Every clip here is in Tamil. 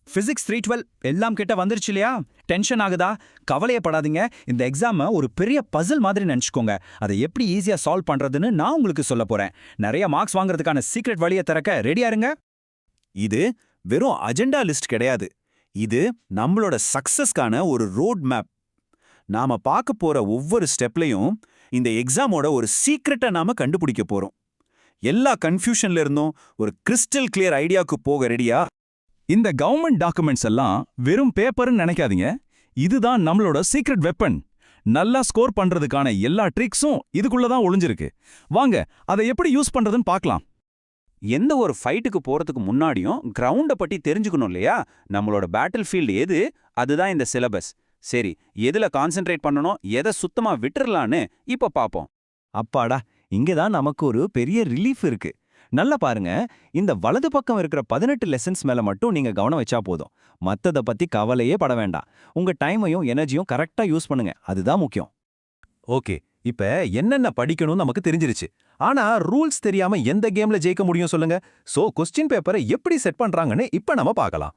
பிசிக்ஸ் 312 எல்லாம் கிட்ட வந்துருச்சு இல்லையா? டென்ஷன் ஆகுதா? கவலையப்படாதீங்க. இந்த எக்ஸாமை ஒரு பெரிய பசில் மாதிரி நினைச்சுக்கோங்க. அதை எப்படி ஈஸியா சால்வ் பண்றதுன்னு நான் உங்களுக்கு சொல்ல போறேன். நிறைய மார்க்ஸ் வாங்குறதுக்கான சீக்ரெட் வழியை திறக்க ரெடியா இருங்க. இது வெறும் அஜெண்டா லிஸ்ட் கிடையாது. இது நம்மளோட சக்சஸ்க்கான ஒரு ரோட் மேப். நாம பார்க்க போற ஒவ்வொரு ஸ்டெப்லையும் இந்த எக்ஸாமோட ஒரு சீக்ரெட்டை நாம கண்டுபிடிக்க போறோம். எல்லா கன்ஃபியூஷன்ல இருந்தும் ஒரு கிறிஸ்டல் கிளியர் ஐடியாவுக்கு போக ரெடியா? இந்த கவர்மெண்ட் டாக்குமெண்ட்ஸ் எல்லாம் வெறும் பேப்பர்னு நினைக்காதீங்க. இதுதான் நம்மளோட சீக்ரெட் வெப்பன். நல்லா ஸ்கோர் பண்றதுக்கான எல்லா ட்ரிக்ஸும் இதுக்குள்ள தான் ஒளிஞ்சிருக்கு. வாங்க அதை எப்படி யூஸ் பண்றதுன்னு பார்க்கலாம். எந்த ஒரு ஃபைட்டுக்கு போறதுக்கு முன்னாடியும் கிரவுண்டை பற்றி தெரிஞ்சுக்கணும் இல்லையா? நம்மளோட பேட்டில் ஃபீல்டு எது, அதுதான் இந்த சிலபஸ். சரி, எதுல கான்சென்ட்ரேட் பண்ணணும், எதை சுத்தமா விட்டுறலான்னு இப்ப பாப்போம். அப்பாடா, இங்கதான் நமக்கு ஒரு பெரிய ரிலீஃப் இருக்கு. நல்லா பாருங்க, இந்த வலது பக்கம் இருக்கிற 18 லெசன்ஸ் மேல மட்டும் நீங்க கவனம் வச்சா போதும். மத்தத பத்தி கவலையே பட வேண்டாம். உங்க டைமையும் எனர்ஜியும் கரெக்டா யூஸ் பண்ணுங்க, அதுதான் முக்கியம். ஓகே, இப்ப என்னென்ன படிக்கணும்னு நமக்கு தெரிஞ்சிருச்சு. ஆனா ரூல்ஸ் தெரியாம எந்த கேம்ல ஜெயிக்க முடியும் சொல்லுங்க? சோ கொஸ்டின் பேப்பரை எப்படி செட் பண்றாங்கன்னு இப்ப நம்ம பார்க்கலாம்.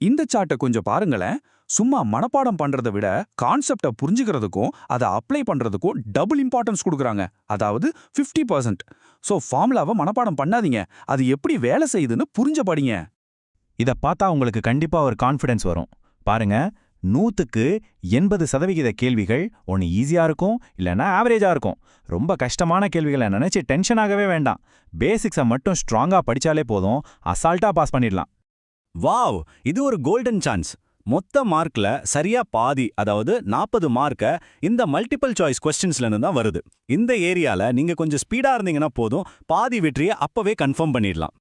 இந்த சார்ட்டை கொஞ்சம் பாருங்களேன். சும்மா மனப்பாடம் பண்றதை விட கான்செப்டை புரிஞ்சுக்கிறதுக்கும் அதை அப்ளை பண்றதுக்கும் டபுள் இம்பார்ட்டன்ஸ் கொடுக்குறாங்க. அதாவது 50%. ஸோ ஃபார்முலாவை மனப்பாடம் பண்ணாதீங்க, அது எப்படி வேலை செய்யுதுன்னு புரிஞ்ச படிங்க. இத பார்த்தா உங்களுக்கு கண்டிப்பா ஒரு கான்ஃபிடன்ஸ் வரும். பாருங்க, 100க்கு 80% கேள்விகள் ஒன்னு ஈஸியா இருக்கும், இல்லைன்னா ஆவரேஜா இருக்கும். ரொம்ப கஷ்டமான கேள்விகளை நினைச்சு டென்ஷன் ஆகவே வேண்டாம். பேசிக்ஸை மட்டும் ஸ்ட்ராங்கா படிச்சாலே போதும், அசால்ட்டா பாஸ் பண்ணிடலாம். வாவ், இது ஒரு கோல்டன் சான்ஸ். மொத்த மார்க்ல சரியா பாதி, அதாவது 40 மார்க்க இந்த மல்டிபிள் சாய்ஸ் கொஸ்டின்ஸ்ல இருந்து தான் வருது. இந்த ஏரியால நீங்க கொஞ்சம் ஸ்பீடா இருந்தீங்கன்னா போதும், பாதி வெற்றியை அப்பவே கன்ஃபார்ம் பண்ணிடலாம்.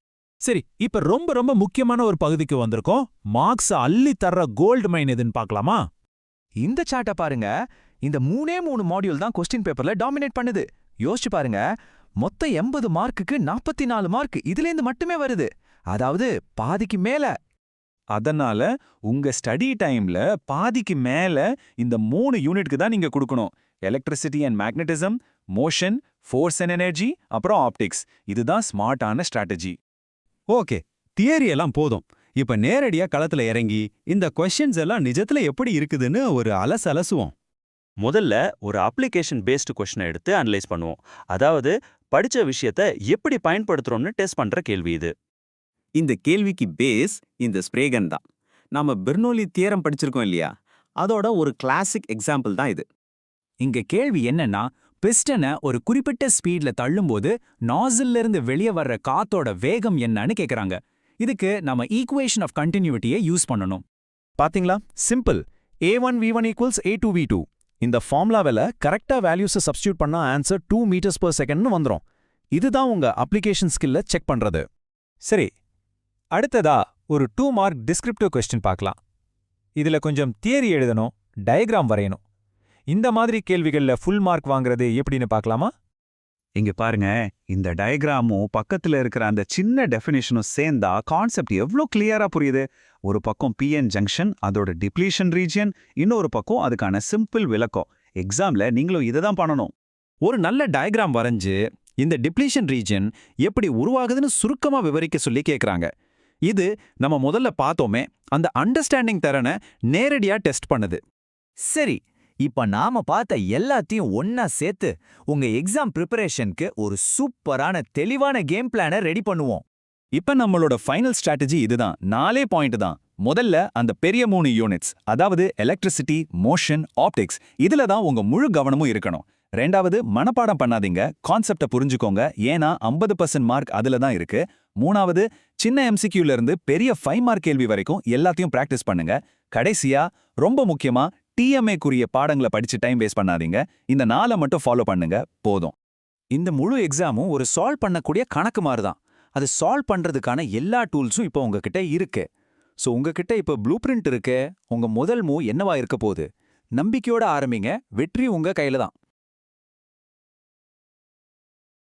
சரி, இப்ப ரொம்ப ரொம்ப முக்கியமான ஒரு பகுதிக்கு வந்திருக்கோம். மார்க்ஸ் அள்ளி தர்ற கோல்டு மைன் எதுன்னு பார்க்கலாமா? இந்த சார்ட்டை பாருங்க, இந்த 3 மாடியூல் தான் கொஸ்டின் பேப்பர்ல டாமினேட் பண்ணுது. யோசிச்சு பாருங்க, மொத்த 80 மார்க்குக்கு 44 மார்க் இதுலேருந்து மட்டுமே வருது. அதாவது பாதிக்கு மேல. அதனால உங்க ஸ்டடி டைம்ல பாதிக்கு மேல இந்த 3 யூனிட்க்கு தான் நீங்க கொடுக்கணும். Electricity and magnetism, motion, force and energy, அப்புறம் ஆப்டிக்ஸ். இதுதான் ஸ்மார்ட்டான ஸ்ட்ராட்டஜி. ஓகே, தியரி எல்லாம் போதும். இப்ப நேரடியா களத்துல இறங்கி இந்த கொஸ்டின்ஸ் எல்லாம் நிஜத்துல எப்படி இருக்குதுன்னு ஒரு அலசுவோம். முதல்ல ஒரு அப்ளிகேஷன் பேஸ்டு கொஸ்டினை எடுத்து அனலைஸ் பண்ணுவோம். அதாவது படிச்ச விஷயத்த எப்படி பயன்படுத்துறோம்னு டெஸ்ட் பண்ற கேள்வி இது. இந்த கேள்விக்கு பேஸ் இந்த ஸ்ப்ரேகன் தான். நாம பெர்னோலி தியரம் படிச்சிருக்கோம் இல்லையா? அதோட ஒரு கிளாசிக் எக்ஸாம்பிள் தான் இது. இங்க கேள்வி என்னன்னா, பிஸ்டனை ஒரு குறிப்பிட்ட ஸ்பீட்ல தள்ளும்போது நாசில்ல இருந்து வெளியே வர்ற காத்தோட வேகம் என்னன்னு கேக்குறாங்க. இதுக்கு நம்ம ஈக்குவேஷன் ஆஃப் கண்டினியூட்டியை யூஸ் பண்ணணும். பாத்தீங்களா? சிம்பிள். A1V1 = A2V2. இந்த ஃபார்முலாவில கரெக்டா வேல்யூஸை சப்ஸ்டியூட் பண்ணா ஆன்சர் 2 m/s வந்துரும். இதுதான் உங்க அப்ளிகேஷன் ஸ்கில்ல செக் பண்றது. சரி, அடுத்ததா ஒரு 2 மார்க் டிஸ்கிரிப்டிவ் கொஸ்டின் பார்க்கலாம். இதுல கொஞ்சம் தியரி எழுதணும், டயக்ராம் வரையணும். இந்த மாதிரி கேள்விகள்ல ஃபுல் மார்க் வாங்குறது எப்படின்னு பார்க்கலாமா? இங்க பாருங்க, இந்த டயக்ராமும் பக்கத்துல இருக்கிற அந்த சின்ன டெஃபினிஷனும் சேர்ந்தா கான்செப்ட் எவ்வளோ கிளியரா புரியுது. ஒரு பக்கம் PN ஜங்ஷன், அதோட டிப்ளீஷன் ரீஜியன், இன்னொரு பக்கம் அதுக்கான சிம்பிள் விளக்கம். எக்ஸாம்ல நீங்களும் இதை தான் பண்ணணும். ஒரு நல்ல டயக்ராம் வரைஞ்சு இந்த டிப்ளீஷன் ரீஜன் எப்படி உருவாகுதுன்னு சுருக்கமா விவரிக்க சொல்லி கேக்குறாங்க. இது நம்ம முதல்ல பார்த்தோமே, அந்த அண்டர்ஸ்டாண்டிங் திறனை நேரடியா டெஸ்ட் பண்ணுது. சரி, இப்ப நாம பார்த்த எல்லாத்தையும் ஒன்னா சேர்த்து உங்க எக்ஸாம் ப்ரிப்பரேஷனுக்கு ஒரு சூப்பரான தெளிவான கேம் பிளானை ரெடி பண்ணுவோம். இப்ப நம்மளோட ஃபைனல் ஸ்ட்ராட்டஜி இதுதான். 4 பாயிண்ட் தான். முதல்ல அந்த பெரிய 3 யூனிட்ஸ், அதாவது எலக்ட்ரிசிட்டி, மோஷன், ஆப்டிக்ஸ், இதுல தான் உங்க முழு கவனமும் இருக்கணும். ரெண்டாவது, மனப்பாடம் பண்ணாதீங்க, கான்செப்டை புரிஞ்சுக்கோங்க. ஏன்னா 50% மார்க் அதுல தான் இருக்கு. மூணாவது, சின்ன MCQல இருந்து பெரிய 5 மார்க் கேள்வி வரைக்கும் எல்லாத்தையும் பிராக்டிஸ் பண்ணுங்க. கடைசியா, ரொம்ப முக்கியமா, TMA-க்குரிய பாடங்களை படிச்சு டைம் வேஸ்ட் பண்ணாதீங்க. இந்த 4 மட்டும் ஃபாலோ பண்ணுங்க, போதும். இந்த முழு எக்ஸாமும் ஒரு சால்வ் பண்ணக்கூடிய கணக்கு மாதிரி தான். அது சால்வ் பண்றதுக்கான எல்லா டூல்ஸும் இப்போ உங்ககிட்ட இருக்கு. ஸோ உங்ககிட்ட இப்போ ப்ளூ பிரிண்ட் இருக்கு. உங்க முதல் மூவ் என்னவா இருக்க போகுது? நம்பிக்கையோட ஆரம்பிங்க, வெற்றி உங்க கையில தான்.